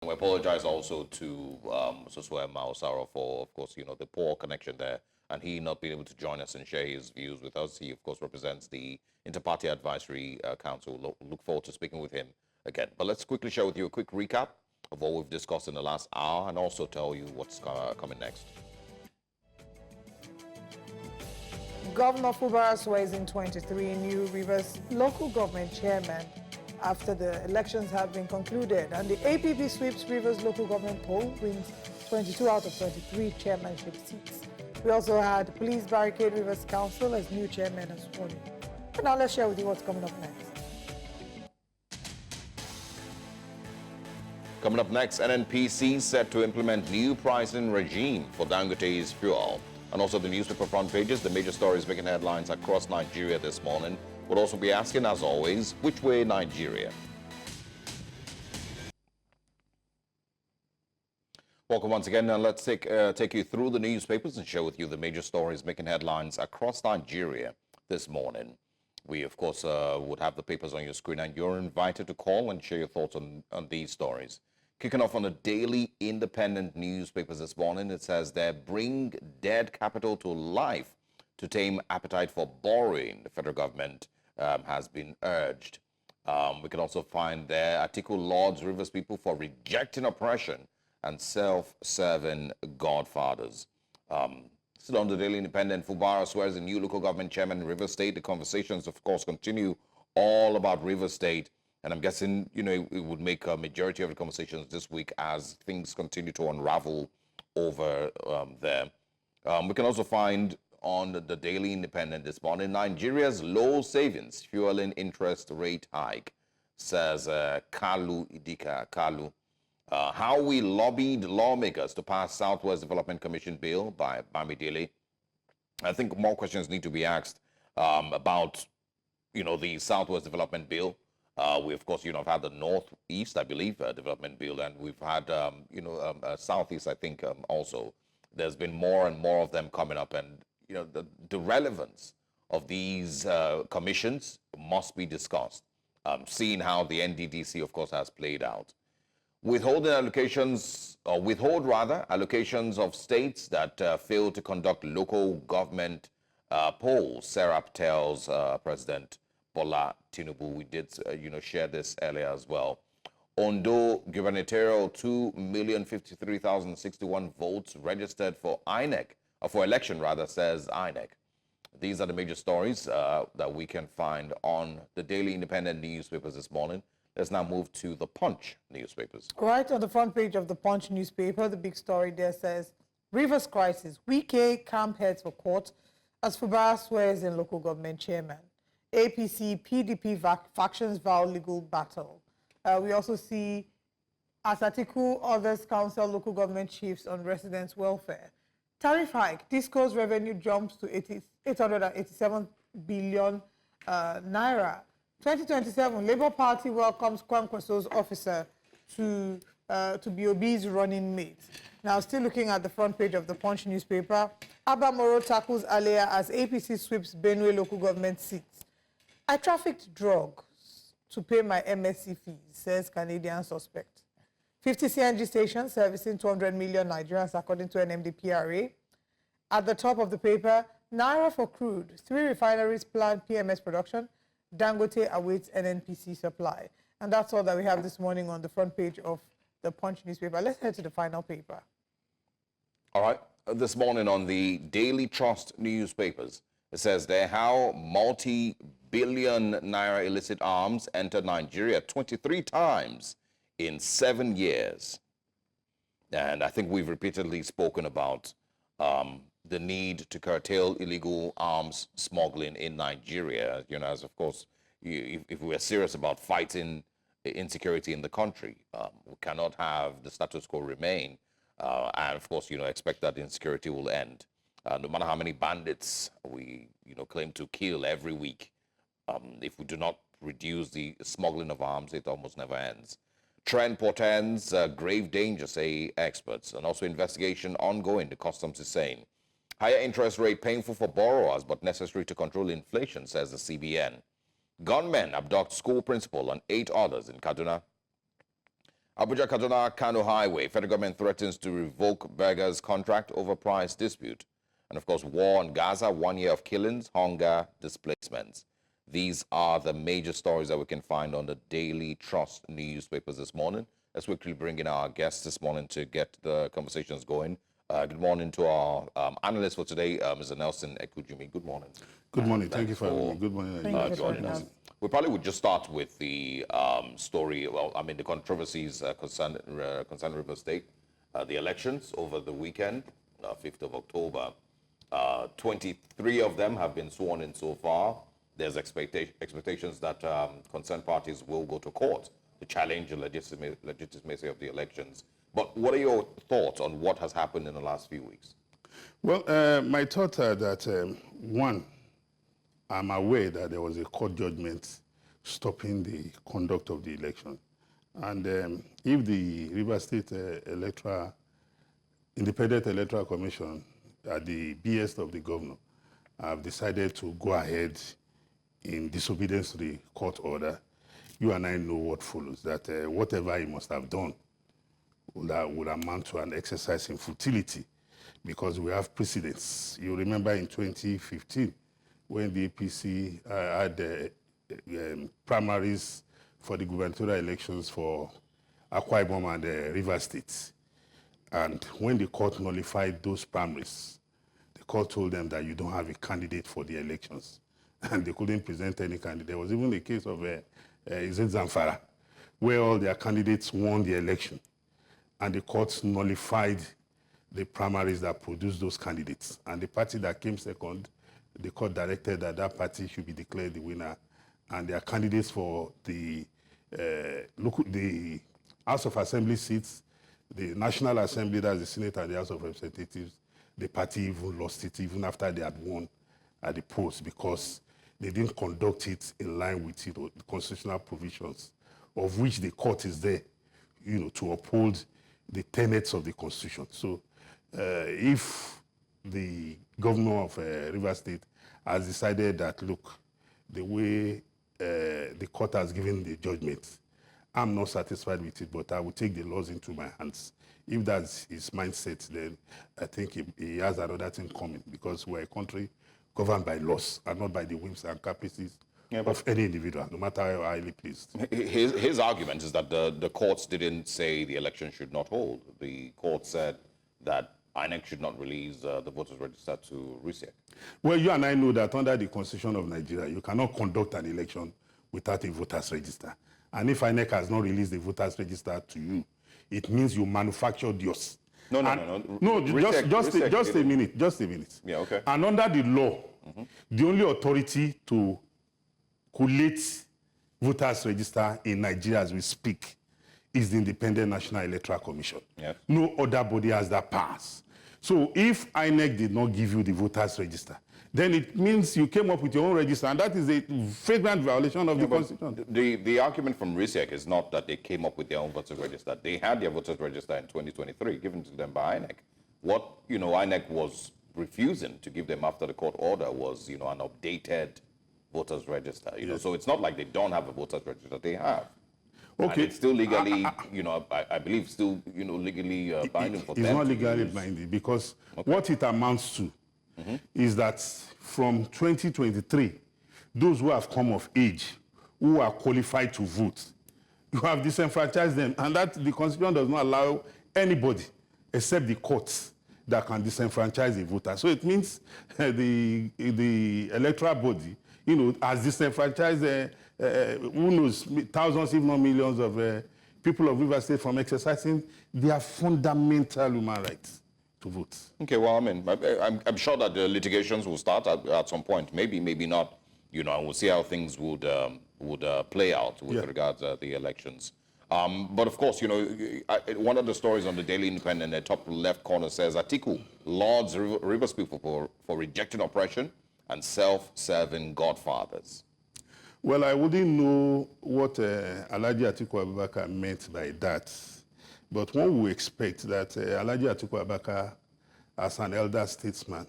We apologize also to Sosua Mausaro for, of course, the poor connection there and he not being able to join us and share his views with us. He, of course, represents the Inter-Party Advisory Council. Look forward to speaking with him again. But let's quickly share with you a quick recap of what we've discussed in the last hour and also tell you what's coming next. Governor Fubara swears in 23 new Rivers local government chairman after the elections have been concluded, and the APP sweeps Rivers local government poll, wins 22 out of 23 chairmanship seats. We also had Police Barricade Rivers Council as new chairman as sworn in. Now let's share with you what's coming up next. Coming up next, NNPC set to implement new pricing regime for Dangote's fuel. And also the newspaper front pages, the major stories making headlines across Nigeria this morning. We'll also be asking, as always, which way Nigeria? Welcome once again. Now let's take you through the newspapers and share with you the major stories making headlines across Nigeria this morning. We, of course, would have the papers on your screen, and you're invited to call and share your thoughts on these stories. Kicking off on the daily independent newspapers this morning, it says there, bring dead capital to life to tame appetite for borrowing. The federal government has been urged. We can also find there, Atiku lauds Rivers people for rejecting oppression and self-serving godfathers. Still on the Daily Independent, Fubara swears a new local government chairman in Rivers State. The conversations, of course, continue all about Rivers State. And I'm guessing, it would make a majority of the conversations this week as things continue to unravel over there. We can also find on the Daily Independent this morning, Nigeria's low savings fueling interest rate hike, says Kalu Idika Kalu. How we lobbied lawmakers to pass Southwest Development Commission bill by Bamidele. I think more questions need to be asked about, the Southwest Development Bill. We, of course, have had the Northeast, I believe, Development Bill, and we've had, Southeast, I think, also. There's been more and more of them coming up, and, the relevance of these commissions must be discussed, seeing how the NDDC, of course, has played out. Withhold allocations of states that fail to conduct local government polls, Serap tells President Bola Tinubu. We did, share this earlier as well. Ondo gubernatorial 2,053,061 votes registered for election, says INEC. These are the major stories that we can find on the Daily Independent newspapers this morning. Let's now move to the Punch newspapers. Right on the front page of the Punch newspaper, the big story there says, Rivers crisis, Wike camp heads for court as Fubara swears in local government chairman. APC, PDP factions vow legal battle. We also see Asatiku, others counsel local government chiefs on residents' welfare. Tariff hike, Disco's revenue jumps to 887 billion Naira. 2027, Labour Party welcomes Kwankwaso's officer to be Obi's running mate. Now, still looking at the front page of the Punch newspaper, Abba Moro tackles Alea as APC sweeps Benue local government seats. I trafficked drugs to pay my MSc fees, says Canadian suspect. 50 CNG stations servicing 200 million Nigerians, according to NMDPRA. At the top of the paper, Naira for crude. 3 refineries plan PMS production. Dangote awaits NNPC supply. And that's all that we have this morning on the front page of the Punch newspaper. Let's head to the final paper. All right. This morning on the Daily Trust newspapers, it says there how multi-billion Naira illicit arms entered Nigeria 23 times in 7 years. And I think we've repeatedly spoken about the need to curtail illegal arms smuggling in Nigeria, as of course, if we are serious about fighting insecurity in the country, we cannot have the status quo remain, and of course, expect that insecurity will end. No matter how many bandits we, claim to kill every week, if we do not reduce the smuggling of arms, it almost never ends. Trend portends grave danger, say experts, and also investigation ongoing, the customs is saying. Higher interest rate painful for borrowers, but necessary to control inflation, says the CBN. Gunmen abduct school principal and 8 others in Kaduna. Abuja-Kaduna Kano Highway. Federal government threatens to revoke beggars' contract over price dispute. And of course, war in Gaza, 1 year of killings, hunger, displacements. These are the major stories that we can find on the Daily Trust newspapers this morning. Let's quickly bring in our guests this morning to get the conversations going. Good morning to our analyst for today, Mr. Nelson Ekujimi. Good morning. Good morning. Thank you for having me. Good morning. Joining us. We probably would just start with the story, well, I mean, the controversies concerning River State, the elections over the weekend, 5th of October. 23 of them have been sworn in so far. There's expectations that concerned parties will go to court to challenge the legitimacy of the elections. But what are your thoughts on what has happened in the last few weeks? Well, my thoughts are that, one, I'm aware that there was a court judgment stopping the conduct of the election. And if the River State Independent Electoral Commission, at the behest of the governor, have decided to go ahead in disobedience to the court order, you and I know what follows, that whatever he must have done would amount to an exercise in futility, because we have precedents. You remember in 2015, when the APC had primaries for the gubernatorial elections for Akwa Ibom and River State. And when the court nullified those primaries, the court told them that you don't have a candidate for the elections. And they couldn't present any candidate. There was even a case of Zamfara, where all their candidates won the election. And the court nullified the primaries that produced those candidates. And the party that came second, the court directed that that party should be declared the winner. And their candidates for the House of Assembly seats, the National Assembly, that's the Senate and the House of Representatives, the party even lost it even after they had won at the polls, because they didn't conduct it in line with the constitutional provisions, of which the court is there, to uphold the tenets of the Constitution. So if the governor of River State has decided that, look, the way the court has given the judgment, I'm not satisfied with it, but I will take the laws into my hands. If that's his mindset, then I think he has another thing coming, because we're a country governed by laws and not by the whims and caprices of any individual, no matter how highly pleased. His argument is that the courts didn't say the election should not hold. The court said that INEC should not release the voters register to RISEC. Well, you and I know that under the Constitution of Nigeria, you cannot conduct an election without a voters register. And if INEC has not released the voters register to you, it means you manufactured yours. No, just a minute. Yeah, okay. And under the law, the only authority to collate voters register in Nigeria as we speak is the Independent National Electoral Commission. Yes. No other body has that power. So if INEC did not give you the voters register, then it means you came up with your own register, and that is a flagrant violation of the Constitution. The argument from RISEC is not that they came up with their own voters register. They had their voters register in 2023, given to them by INEC. What INEC was refusing to give them after the court order was an updated voters register. Yes. So it's not like they don't have a voters register. They have. Okay. And it's still legally, I believe, still legally binding for them. It's not legally binding, because what it amounts to is that from 2023, those who have come of age, who are qualified to vote, you have disenfranchised them, and that the Constitution does not allow anybody except the courts that can disenfranchise a voter. So it means the electoral body, has disenfranchised, who knows, thousands, if not millions of people of River State from exercising their fundamental human rights to vote. Okay, well, I'm sure that the litigations will start at some point. Maybe not. And we'll see how things would play out with regards to the elections. But of course, one of the stories on the Daily Independent, the top left corner says, Atiku lauds Rivers people for rejecting oppression and self-serving godfathers. Well, I wouldn't know what Alhaji Atiku Abubakar meant by that. But one would expect that Alhaji Atiku Abubakar, as an elder statesman,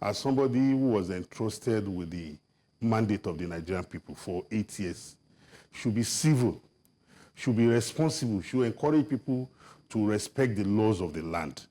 as somebody who was entrusted with the mandate of the Nigerian people for 8 years, should be civil should be responsible, should encourage people to respect the laws of the land.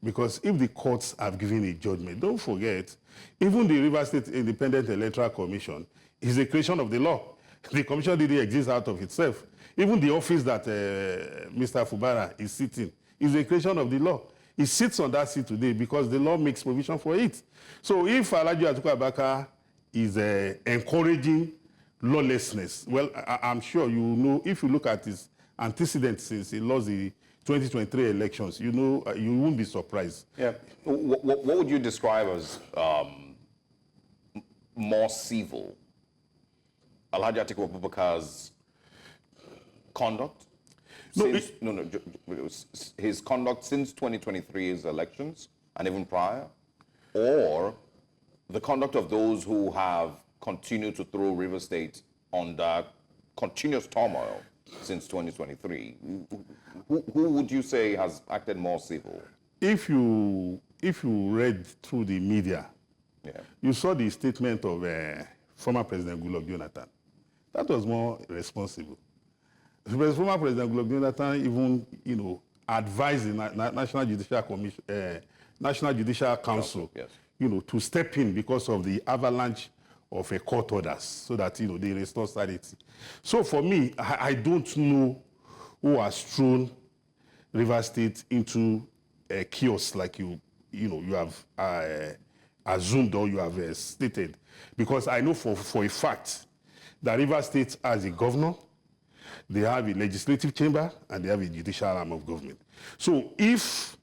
Because if the courts have given a judgment, don't forget, even the Rivers State Independent Electoral Commission is a creation of the law. The commission didn't exist out of itself. Even the office that Mr. Fubara is sitting is a creation of the law. He sits on that seat today because the law makes provision for it. So if Alhaji Atiku Abubakar is encouraging lawlessness, well, I'm sure you know, if you look at his antecedents since he lost the 2023 elections, you know, you won't be surprised. Yeah. What would you describe as more civil? Alhaji Atiku Abubakar's conduct? His conduct since 2023's elections and even prior? Or the conduct of those who have continued to throw River State under continuous turmoil since 2023? Who would you say has acted more civil? If you read through the media, you saw the statement of former President Goodluck Jonathan. That was more responsible. Former President Goodluck Jonathan even, you know, advised the National Judicial Commission, National Judicial Council, you know, to step in because of the avalanche of court orders, so that, you know, they restore sanity. So for me, I don't know who has thrown River State into a chaos like you have assumed or you have stated, because I know for a fact that River State has a governor, they have a legislative chamber, and they have a judicial arm of government. So if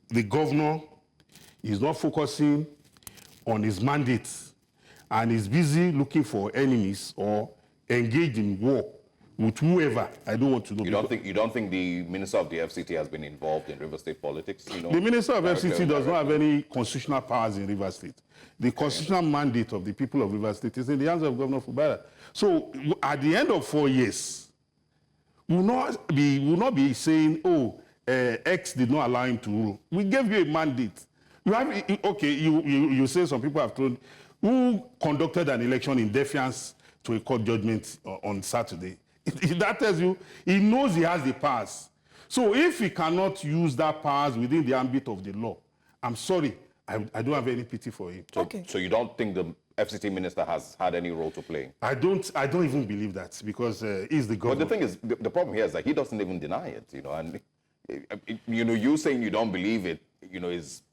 the governor is not focusing on his mandate and is busy looking for enemies or engaged in war with whoever, I don't want to know. You don't think the Minister of the FCT has been involved in River State politics? You know, the Minister of FCT does not have any constitutional powers in River State. The constitutional mandate of the people of River State is in the hands of Governor Fubara. So at the end of 4 years, we will not be saying, oh, X did not allow him to rule. We gave you a mandate. You have, okay, you say some people have told, who conducted an election in defiance to a court judgment on Saturday. That tells you he knows he has the powers. So if he cannot use that powers within the ambit of the law, I'm sorry, I don't have any pity for him. So you don't think the FCT minister has had any role to play? I don't even believe that, because he's the governor. But the thing is, the problem here is that he doesn't even deny it, you know, and you know, you saying you don't believe it, you know, is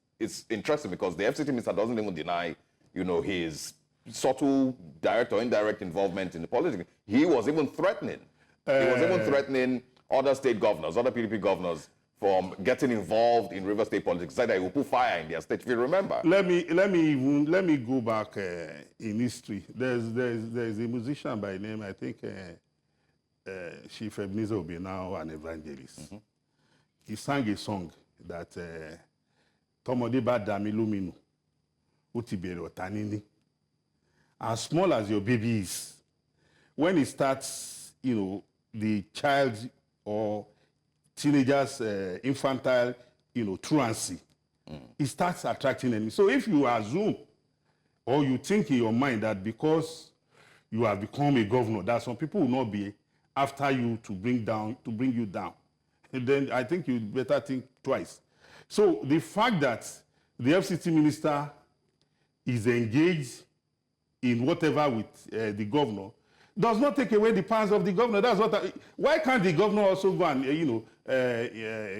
interesting, because the FCT minister doesn't even deny, you know, his subtle direct or indirect involvement in the politics. He was even threatening. He was even threatening other state governors, other PDP governors, from getting involved in River State politics. Said that he will put fire in their state, if you remember. Let me go back in history. There's a musician by name, I think Chief Ebenezer will be now an evangelist. Mm-hmm. He sang a song that Tomode ba dami luminu, utibere otanini. As small as your baby is, when it starts, you know, the child or teenager's infantile, you know, truancy, it starts attracting enemies. So if you assume or you think in your mind that because you have become a governor, that some people will not be after you to bring you down, and then I think you better think twice. So the fact that the FCT minister is engaged in whatever with the governor does not take away the powers of the governor. That's what. Why can't the governor also go and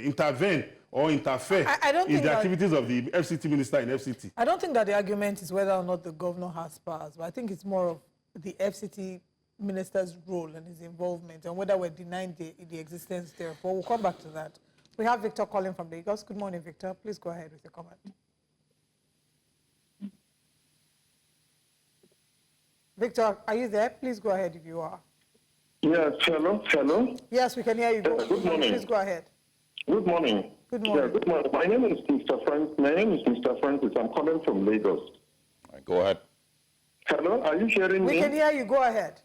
intervene or interfere in the activities of the FCT minister in FCT? I don't think that the argument is whether or not the governor has powers, but I think it's more of the FCT minister's role and his involvement, and whether we're denying the existence there. But we'll come back to that. We have Victor calling from Lagos. Good morning, Victor. Please go ahead with your comment. Victor, are you there? Please go ahead if you are. Yes, hello. Yes, we can hear you. Good morning. Please go ahead. Good morning. Good morning. Yeah, good morning. My name is Mr. Francis. I'm calling from Lagos. All right, go ahead. Hello, are you hearing me? We can hear you. Go ahead.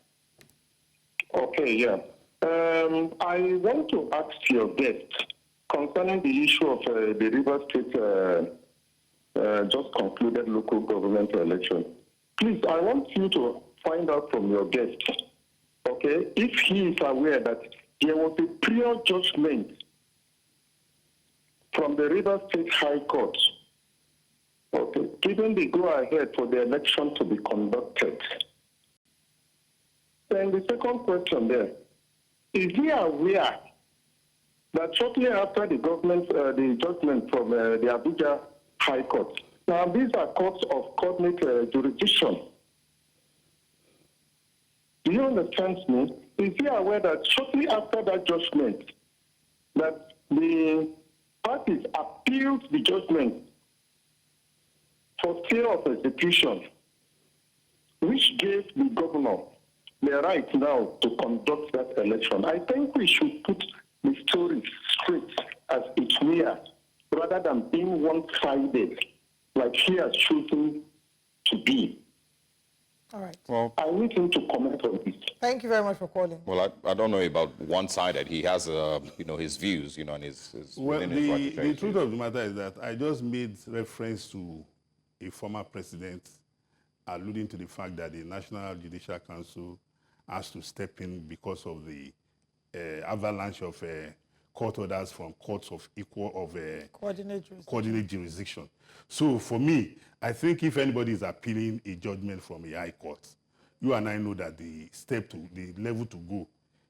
Okay, yeah. I want to ask your guest concerning the issue of the River State just concluded local government election. Please, I want you to find out from your guest, okay, if he is aware that there was a prior judgment from the Rivers State High Court, okay, giving the go-ahead for the election to be conducted. Then the second question there, is he aware that shortly after the judgment from the Abuja High Court, now these are courts of cognate jurisdiction. Do you understand me? Is he aware that shortly after that judgment, that the parties appealed the judgment for fear of execution, which gave the governor the right now to conduct that election? I think we should put the story straight as it's near, rather than being one-sided, like he has chosen to be. All right. Well, I need him to comment on this. Thank you very much for calling. well, I don't know about one-sided. He has, his views, and his Well, within his right to share the his truth views. of the matter is that I just made reference to a former president alluding to the fact that the National Judicial Council has to step in because of the avalanche of court orders from courts of coordinate jurisdiction. So for me, I think if anybody is appealing a judgment from a high court, you and I know that the level to go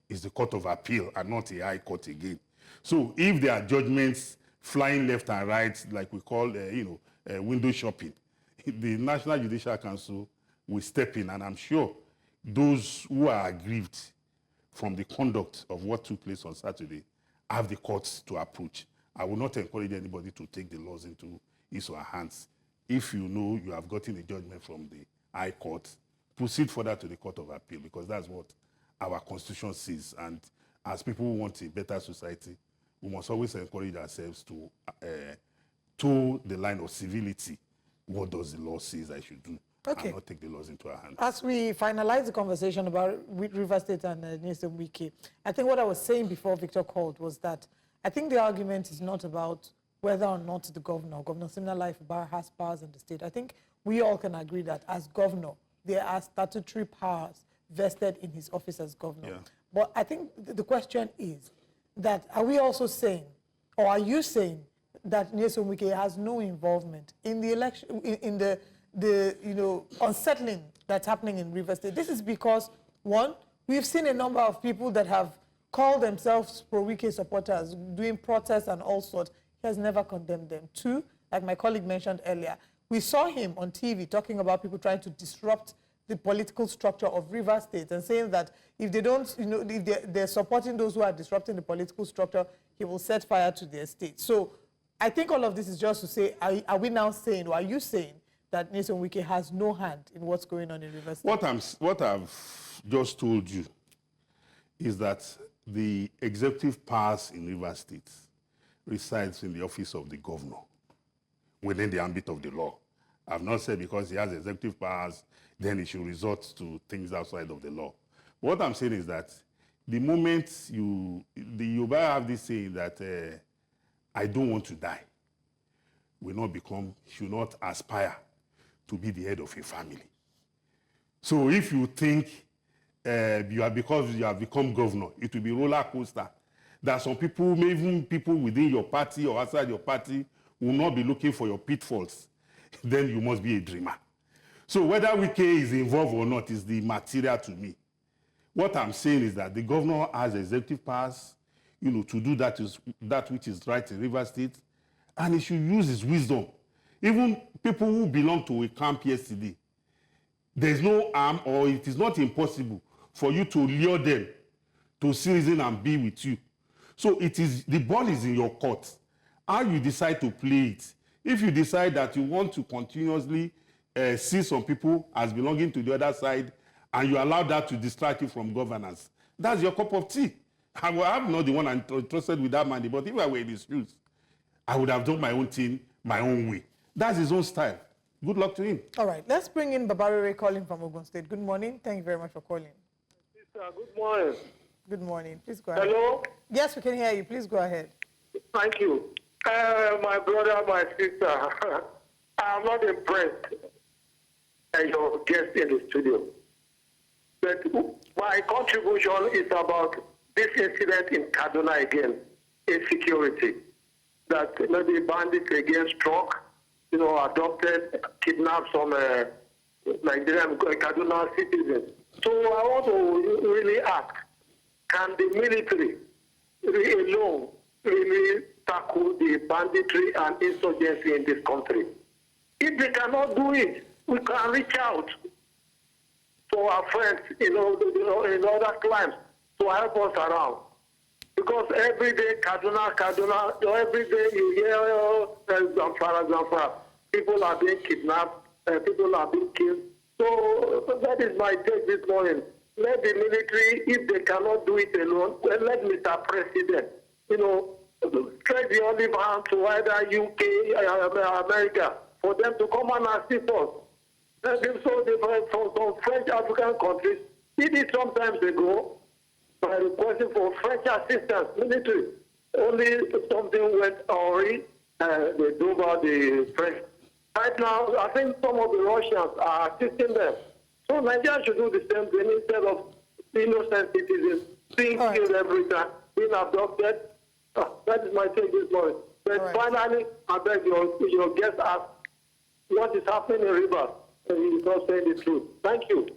is the court of appeal and not a high court again. So if there are judgments flying left and right, like we call, window shopping, the National Judicial Council will step in, and I'm sure those who are aggrieved from the conduct of what took place on Saturday have the courts to approach. I will not encourage anybody to take the laws into his or her hands. If you know you have gotten a judgment from the High Court, proceed further to the Court of Appeal, because that's what our Constitution says. And as people who want a better society, we must always encourage ourselves to toe the line of civility. What does the law say I should do? Okay. And not take the laws into our hands. As we finalize the conversation about River State and Nelson Wike, I think what I was saying before Victor called was that I think the argument is not about whether or not the Governor Siminalayi Fubara, has powers in the state. I think we all can agree that as governor, there are statutory powers vested in his office as governor. Yeah. But I think the question is that are we also saying, or are you saying that Nelson Wike has no involvement in the election, in the unsettling that's happening in River State? This is because, one, we've seen a number of people that have called themselves pro-Wike supporters doing protests and all sorts. He has never condemned them. Two, like my colleague mentioned earlier, we saw him on TV talking about people trying to disrupt the political structure of River State and saying that if they don't, if they're supporting those who are disrupting the political structure, he will set fire to their state. So I think all of this is just to say, are we now saying, or are you saying, that Nelson Wike has no hand in what's going on in River State? What I've just told you is that the executive powers in River State resides in the office of the governor within the ambit of the law. I've not said because he has executive powers, then he should resort to things outside of the law. What I'm saying is that the moment the Yoruba have this saying that I don't want to die, should not aspire to be the head of a family. So if you think because you have become governor, it will be roller coaster, that some people, even people within your party or outside your party, will not be looking for your pitfalls, then you must be a dreamer. So whether Wike is involved or not is the material to me. What I'm saying is that the governor has executive powers, to do that which is right in River State, and he should use his wisdom. Even people who belong to a camp yesterday, there's no harm, or it is not impossible for you to lure them to season and be with you. So the ball is in your court. How you decide to play it. If you decide that you want to continuously see some people as belonging to the other side, and you allow that to distract you from governance, that's your cup of tea. I'm not the one entrusted with that money, but if I were in his shoes, I would have done my own thing, my own way. That's his own style. Good luck to him. All right, let's bring in Babare calling from Ogun State. Good morning. Thank you very much for calling. Sister, good morning. Good morning. Please go ahead. Hello? Yes, we can hear you. Please go ahead. Thank you. My brother, my sister, I'm not impressed by your guest in the studio. But my contribution is about this incident in Kaduna again, insecurity, that maybe bandits against drug, adopted, kidnapped some Nigerian Kaduna citizens. So I want to really ask, can the military alone really tackle the banditry and insurgency in this country? If they cannot do it, we can reach out to our friends in other climes to help us around. Because every day, Kaduna, every day you hear Zamfara, people are being kidnapped, people are being killed. So that is my take this morning. Let the military, if they cannot do it alone, well, let Mr. President, stretch the olive hand to either UK, America, for them to come and assist us. So some French African countries did it sometimes ago by requesting for French assistance, military. Only something went awry, they drove out the French. Right now, I think some of the Russians are assisting them. So Nigeria should do the same thing instead of innocent citizens being killed every time, being abducted. That is my take this morning. But finally, I beg your guest ask what is happening in Rivers. And he's not saying the truth. Thank you.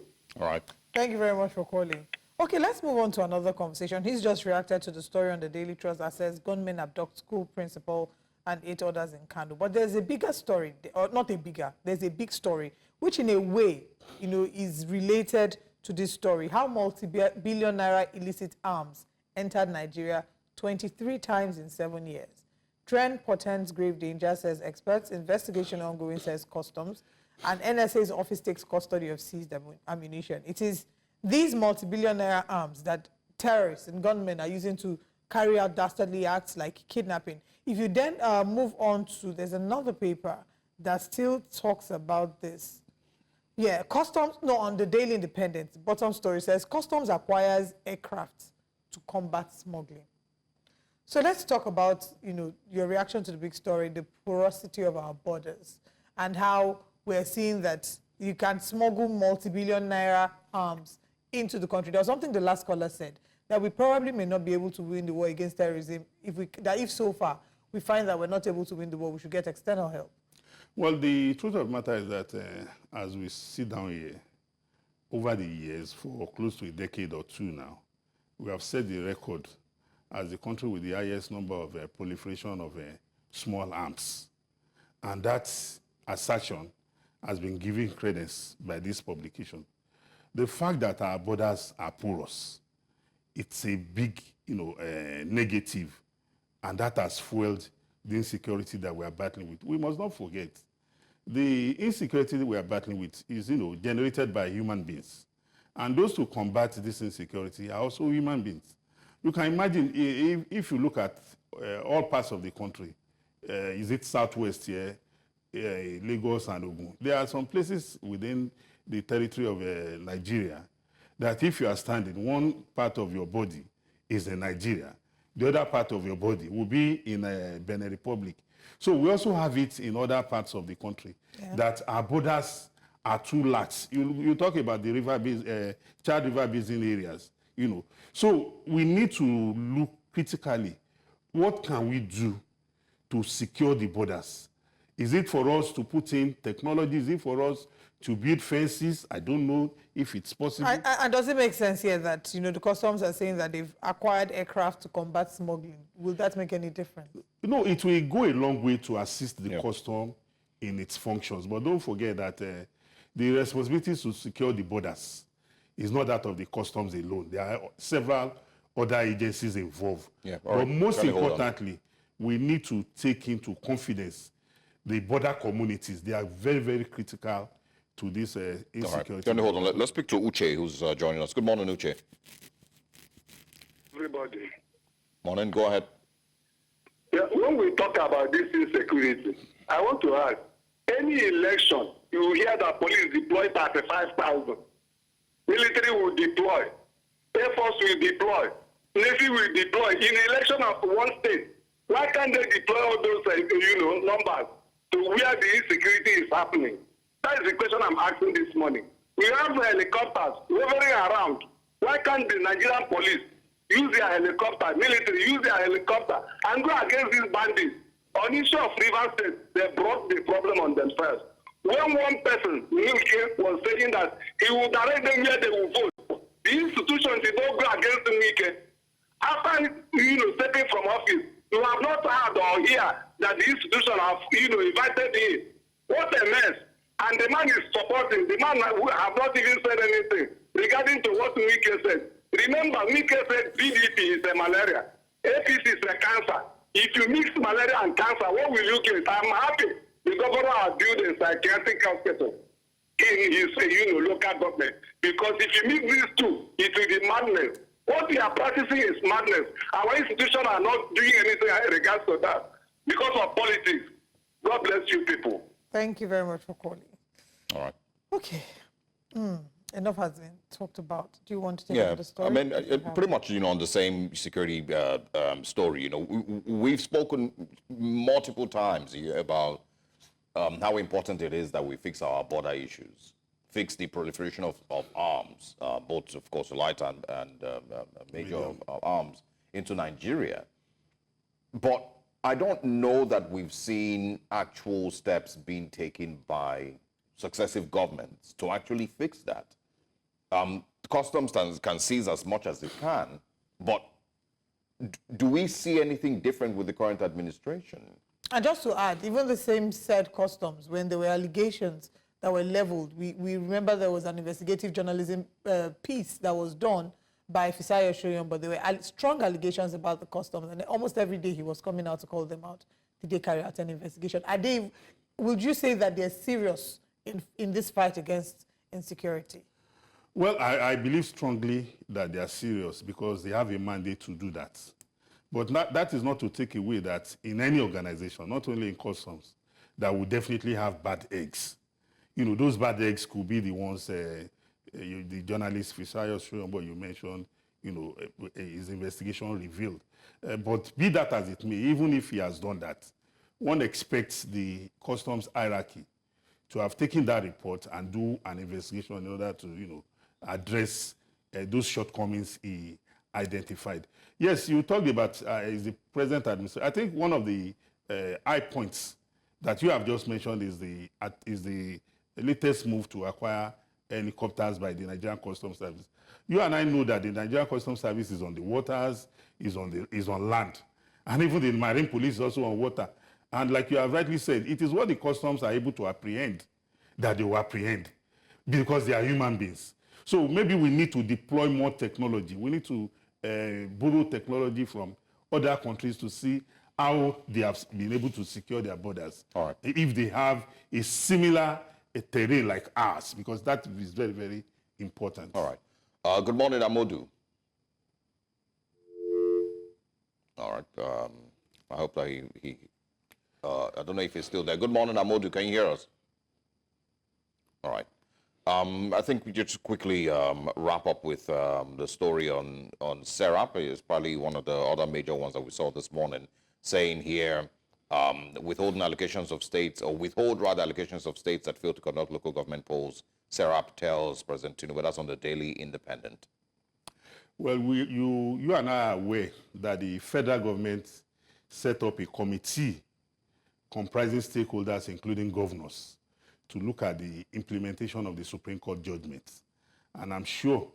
All right. Thank you very much for calling. Okay, let's move on to another conversation. He's just reacted to the story on the Daily Trust that says gunmen abduct school principal and 8 others in Kano. But there's a bigger story, or not a bigger, there's a big story, which in a way, is related to this story. How multi-billion naira illicit arms entered Nigeria 23 times in 7 years. Trend portends grave danger, says experts. Investigation ongoing, says customs. And NSA's office takes custody of seized ammunition. It is these multi-billion naira arms that terrorists and gunmen are using to carry out dastardly acts like kidnapping. If you then move on to, there's another paper that still talks about this. Yeah, customs, no, on the Daily Independent, bottom story says, customs acquires aircraft to combat smuggling. So let's talk about, your reaction to the big story, the porosity of our borders, and how we're seeing that you can smuggle multi-billion naira arms into the country. There was something the last caller said, that we probably may not be able to win the war against terrorism if so far we find that we're not able to win the war, we should get external help. Well, the truth of the matter is that as we sit down here, over the years, for close to a decade or two now, we have set the record as the country with the highest number of proliferation of small arms. And that assertion has been given credence by this publication. The fact that our borders are porous, it's a big, negative, and that has fueled the insecurity that we are battling with. We must not forget, the insecurity that we are battling with is, generated by human beings. And those who combat this insecurity are also human beings. You can imagine if you look at all parts of the country, is it southwest here, Lagos and Ogun, there are some places within the territory of Nigeria that if you are standing, one part of your body is in Nigeria, the other part of your body will be in Benin Republic. So we also have it in other parts of the country, that our borders are too lax. You talk about the Chad River Basin areas, So we need to look critically, what can we do to secure the borders? Is it for us to put in technology? Is it for us to build fences? I don't know if it's possible. And does it make sense here that, the customs are saying that they've acquired aircraft to combat smuggling? Will that make any difference? It will go a long way to assist the custom in its functions. But don't forget that the responsibility to secure the borders is not that of the customs alone. There are several other agencies involved. But most importantly, we need to take into confidence the border communities. They are very, very critical to this insecurity. Right. Hold on. Let's speak to Uche, who's joining us. Good morning, Uche. Everybody. Morning. Go ahead. Yeah, when we talk about this insecurity, I want to ask, any election, you hear that police deploy 35,000. Military will deploy. Air Force will deploy. Navy will deploy. In election of one state, why can't they deploy all those numbers to where the insecurity is happening? That is the question I'm asking this morning. We have helicopters hovering around. Why can't the Nigerian police use their helicopter, military, use their helicopter, and go against these bandits. On the issue of Rivers State, they brought the problem on themselves. When one person, Wike, was saying that he would direct them where they will vote, the institutions did not go against Wike. After stepping from office, you have not heard or hear that the institution have invited him. What a mess! And the man is supporting. The man have not even said anything regarding to what Wike said. Remember, Wike said PDP is a malaria, APC is a cancer. If you mix malaria and cancer, what will you get? I'm happy the governor has built a psychiatric hospital in his local government. Because if you mix these two, it will be madness. What we are practicing is madness. Our institutions are not doing anything in regards to that because of politics. God bless you people. Thank you very much for calling. All right. Okay. Enough has been talked about. Do you want to take over the story? I mean, pretty much, on the same security story, we've spoken multiple times here about how important it is that we fix our border issues, fix the proliferation of arms, both, of course, light and major arms into Nigeria. But I don't know that we've seen actual steps being taken by successive governments to actually fix that. Customs can seize as much as they can, but do we see anything different with the current administration? And just to add, even the same said customs, when there were allegations that were leveled, we remember there was an investigative journalism piece that was done by Fisayo Shoyon, but there were strong allegations about the customs, and almost every day he was coming out to call them out. Did they carry out an investigation? Would you say that they're serious in this fight against insecurity? Well, I believe strongly that they are serious because they have a mandate to do that. But that is not to take away that in any organization, not only in customs, that will definitely have bad eggs. Those bad eggs could be the ones, the journalist Fisayo Shoyon, you mentioned, his investigation revealed. But be that as it may, even if he has done that, one expects the customs hierarchy to have taken that report and do an investigation in order to, address those shortcomings he identified. Yes, you talked about is the present administration. I think one of the high points that you have just mentioned is the latest move to acquire helicopters by the Nigerian Customs Service. You and I know that the Nigerian Customs Service is on the waters, is on land, and even the Marine Police is also on water. And like you have rightly said, it is what the customs are able to apprehend that they will apprehend because they are human beings. So maybe we need to deploy more technology. We need to borrow technology from other countries to see how they have been able to secure their borders. All right. If they have a similar terrain like ours, because that is very, very important. All right. Good morning, Amodu. All right. I hope that he I don't know if he's still there. Good morning, Amodu. Can you hear us? All right. I think we just quickly wrap up with the story on Serap. It's probably one of the other major ones that we saw this morning, saying here, withholding allocations of states, or withhold rather allocations of states that fail to conduct local government polls. Serap tells President Tinubu. That's on the Daily Independent. Well, you and I are aware that the federal government set up a committee comprising stakeholders, including governors, to look at the implementation of the Supreme Court judgments. And I'm sure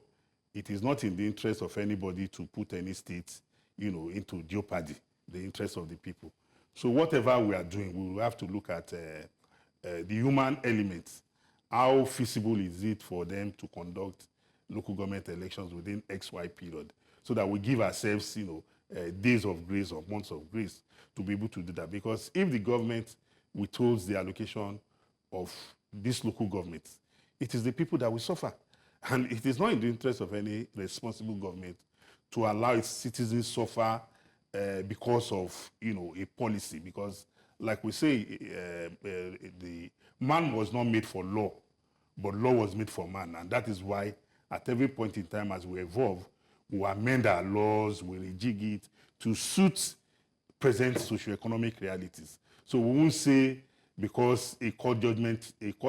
it is not in the interest of anybody to put any state, into jeopardy, the interest of the people. So whatever we are doing, we will have to look at the human elements. How feasible is it for them to conduct local government elections within XY period, so that we give ourselves, days of grace or months of grace to be able to do that. Because if the government withholds the allocation of these local governments, it is the people that will suffer. And it is not in the interest of any responsible government to allow its citizens suffer because of, a policy. Because, like we say, the man was not made for law, but law was made for man. And that is why, at every point in time as we evolve, we amend our laws, we rejig it to suit present socioeconomic realities. So we won't say, because a court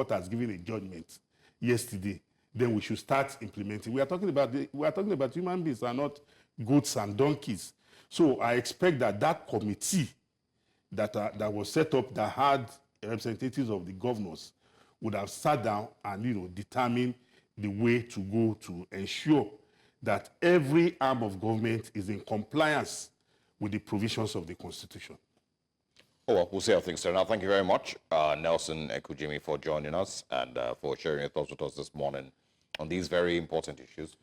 has given a judgment yesterday, then we should start implementing. We are talking about human beings, and not goats and donkeys. So I expect that that committee that was set up that had representatives of the governors would have sat down and determine the way to go to ensure that every arm of government is in compliance with the provisions of the Constitution. Oh, well, we'll see how things turn out. Thank you very much, Nelson Ekujimi, for joining us and for sharing your thoughts with us this morning on these very important issues.